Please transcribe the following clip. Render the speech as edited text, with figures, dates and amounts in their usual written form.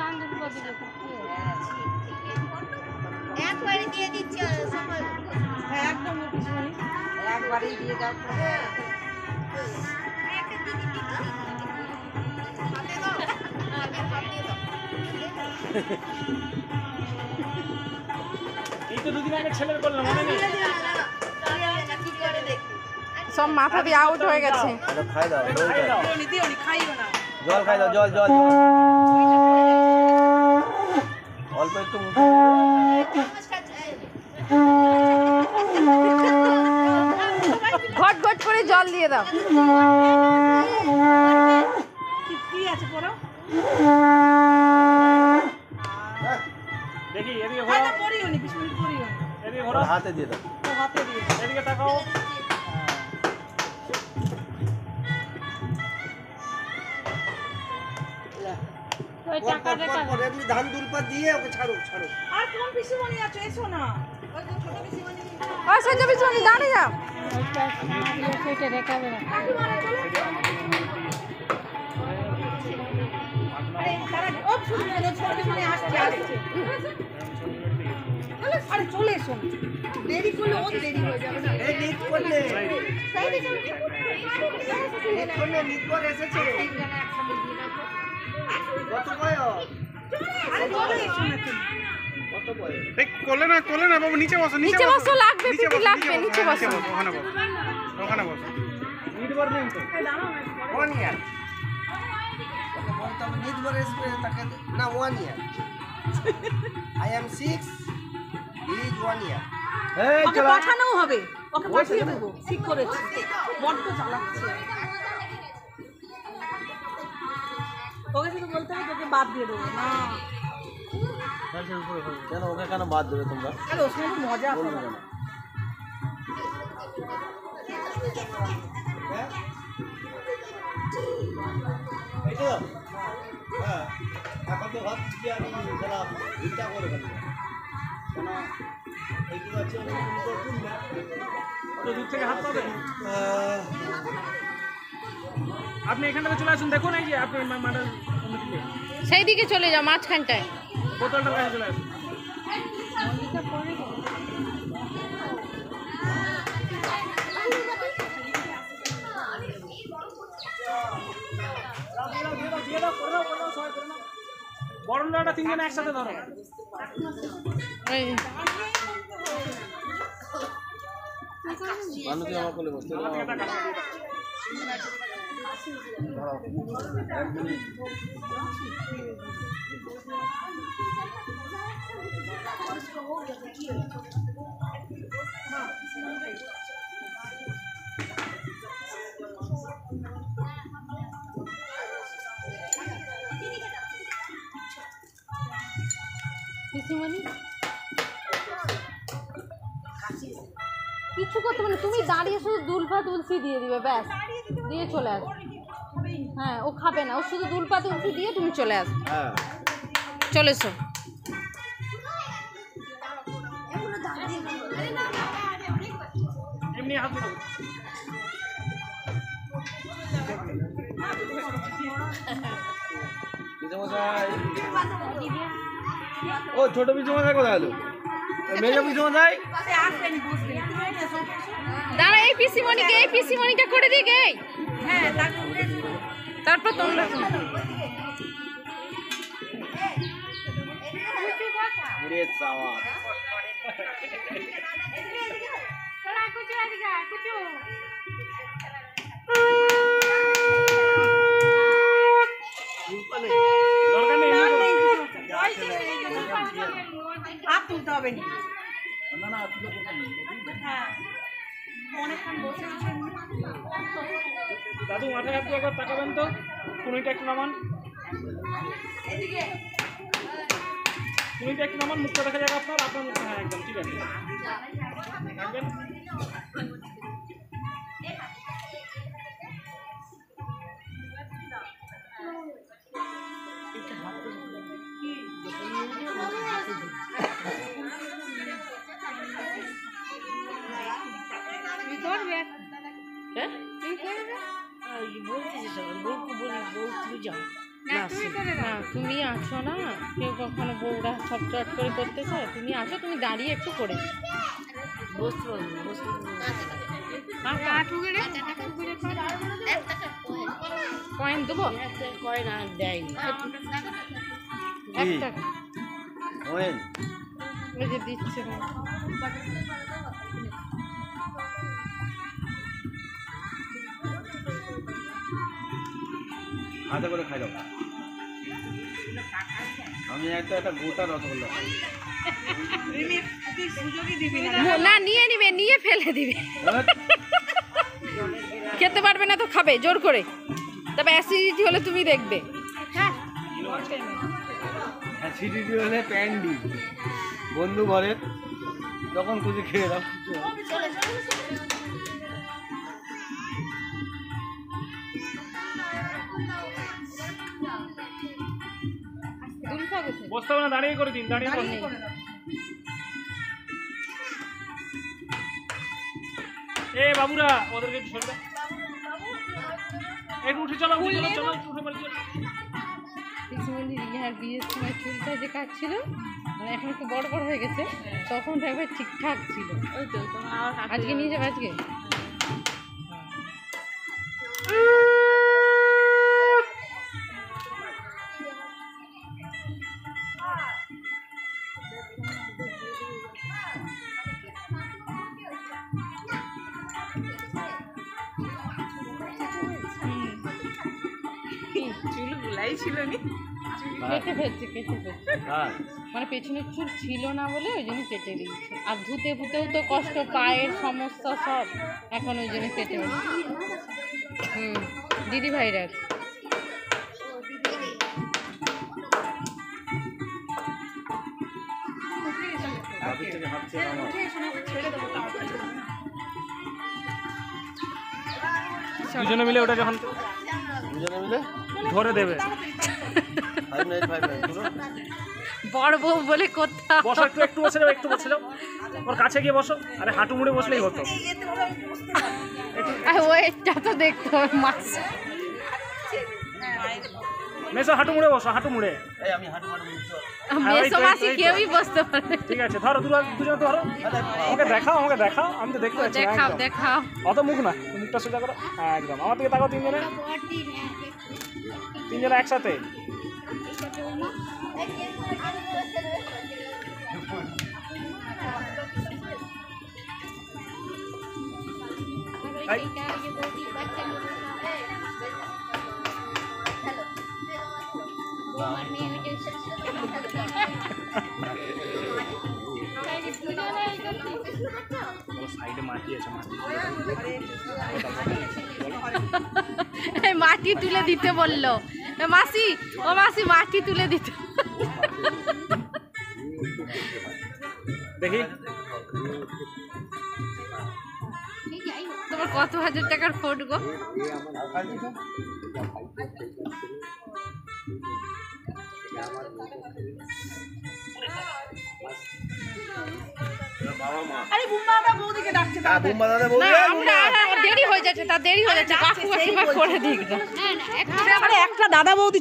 ধান দুলপা দিলে একবারে দিয়ে দিচ্ছি একদম একবারেই দিয়ে দাও এই তো দুদিন আগে ছেলের করলাম মনে নেই সব মাথা দিয়ে আউট হয়ে গেছে। খাই দাও জল খাই দাও জল জল অল্প একটু ঘট ঘট করে জল দিয়ে দাও। কি আছে পড়ো দেখি এদিকে ঘোরাও এটা পড়িও নি 20 মিনিট পড়িও এদিকে ঘোরাও হাতে দিয়ে দাও হাতে দিয়ে এদিকে তাকাও ওই টাকা টাকা এমনি ধান দুলপা দিয়ে ওকে ছাড়ো ছাড়ো আর কোন পিসিমণি আছে এসো না ওই যে ছোট পিসিমণি ওই সঞ্জয় পিছনে দাঁড়িয়ে যাও। সেটা দেখাবে না আরে তারা ও শুরু করে ছোট পিসিমণি আসছে আরে চলে এসো দেরি করলে ও দেরি হয়ে যাবে না এই নিট করলে সাইডে চলে নিট করলে নিট করে এসেছে কত বয়স আরে চলে এসো না তুমি কত বয়স এই কোলে না বাবু নিচে বসো নিচে বসো লাগবে পিটি লাগবে নিচে বসো। ওখানে বসো নিট বার নেই তো 1 ইয়ার ওকে বলতে হবে নিট করে এসবে তাকে না 1 ইয়ার আই এম 6 ইজ 1 ইয়ার এই ওকে পাঠানো হবে ওকে পাঠিয়ে দেব ঠিক করেছি বড্ড চালাচ্ছে ওকে শুধু বলতে হবে তোকে বাদ দিয়ে দেবো না কেন ওকে কেন বাদ দেবে তোমরা আরে ওর সঙ্গে মজা আছে বলবে কেন এই তো হ্যাঁ এখন তো ভাবছি আমি যারা চিন্তা করে ফেলবো কেন এইগুলো আছে ওটা দূর থেকে হাত পাবে আপনি এখান থেকে চলে আসুন দেখুন এই যে আপনি মাঠের দিকে সেই দিকে চলে যাও মাঝখানটায়। বোতলটার কাছে চলে আসুন বরণ ডাটা তিনজনে একসাথে ধরো ওই মানুষ আমার কোলে বসতে পিসিমণি কিছু করতে মানে তুমি দাঁড়িয়ে শুধু দুলপা তুলসী দিয়ে দিবে ব্যাস দিয়ে চলে আস। হ্যাঁ ও খাবে না ও শুধু দুলপা তুলসী দিয়ে তুমি চলে আস হ্যাঁ চলে এসো। এমনি হাত দিও ও ছোট পিসমশাই কোথায় গেল মেজো পিসমশাই দাঁড়া এই পিসিমণিটা করে দিই গে হ্যাঁ তারপর তোমরা দরকার নেই হাত তুলতে হবে না দাদু মাথায় হাত দিয়ে একবার তাকাবেন তো কুনিটা একটু নামান কুনিটা একটু নামান মুখটা দেখা যাবে আপনার মুখটা হ্যাঁ একদম ঠিক আছে রাখবেন না তুমি আছো না, কেউ কখনো বউরা সব চট করে করতে চায়, তুমি আসো, তুমি দাঁড়িয়ে একটু করে দিও। বসতে পারবো না, বসতে পারবো না। কয়েন দেবো, কয় না দেয়নি। এক টাকা ওয়েন ওই যে দিচ্ছে না। হাতে করে খাই দাও। আমি একটা গোটা রসগোল্লা খাই। না নিয়ে নিবে, নিয়ে ফেলে দিবে, খেতে পারবে না তো খাবে জোর করে, তবে অ্যাসিডিটি হলে তুমি দেখবে। অ্যাসিডিটি হলে প্যান্ডি বন্ধু ঘরে যখন খুশি খেয়ে দাও। বসতে হবে না, দাঁড়িয়ে করে দিন, দাঁড়িয়ে করে দিন। এ বাবুরা ওদেরকে একটু সরে দাও। একটু উঠে চলো, উঠে চলো, চলো একটু উঠে পড়ে চলো। পিসিমণি রিহার বিয়ের সময় চুলটা যে কাটছিল, মানে এখন একটু বড় বড় হয়ে গেছে, তখন একবার ঠিকঠাক ছিল। ওই তো তোমার আজকে নিয়ে যাবে আজকে? চুল গুলাই ছিল নি, কেটে ফেলছে, কেটে ফেলছে, হ্যাঁ মানে পেছনের চুল ছিল না বলে ওই জন্য কেটে দিয়েছে। আর ধুতে ফুতেও তো কষ্ট, পায়ের সমস্যা সব, এখন ওই জন্য কেটে ফেলছে। দিদি ভাইরা বাপের থেকে হাত ছেড়ে আমার দুজনে মিলে ওটা যখন দুজনে মিলে ধরে দেবে। 5 মিনিট 5 মিনিট পুরো বড় বউ বলে কোথাও বসো, একটু একটু বসে যাও, একটু বসে যাও, ওর কাছে গিয়ে বসো। আরে হাঁটু মুড়ে বসলেই হতো। ওয়েটটা তো দেখতে হবে মাছ। মেসো হাঁটু মুড়ে বসো, হাঁটু মুড়ে। এই আমি হাঁটু মারবো মেসো মাসি কেউই বসতে পারে। ঠিক আছে, ধরো দুজনে ধরো, আমাকে দেখাও, আমাকে দেখাও, আমি তো দেখতে পাচ্ছি না দেখাও একদম। দেখাও, অত মুখ না, মুখটা সোজা করো, হ্যাঁ একদম। আমার দিকে তাকাও, তিনজনে একসাথে। এই, সাইডে মাটি আছে, মাটি তুলে দিতে বললো মাসি, ও মাসি মাটি তুলে দিতে। দেখি তোমার কত হাজার টাকার ফোট গো? আরে বুম্মা দা বৌদিকে ডাকছে, বুম্বা দাদা বউ না আমরা দেরি হয়ে যাচ্ছে, তার দেরি হয়ে যাচ্ছে, কাকু একবার করে দিক না। আরে একটা দাদা বৌদি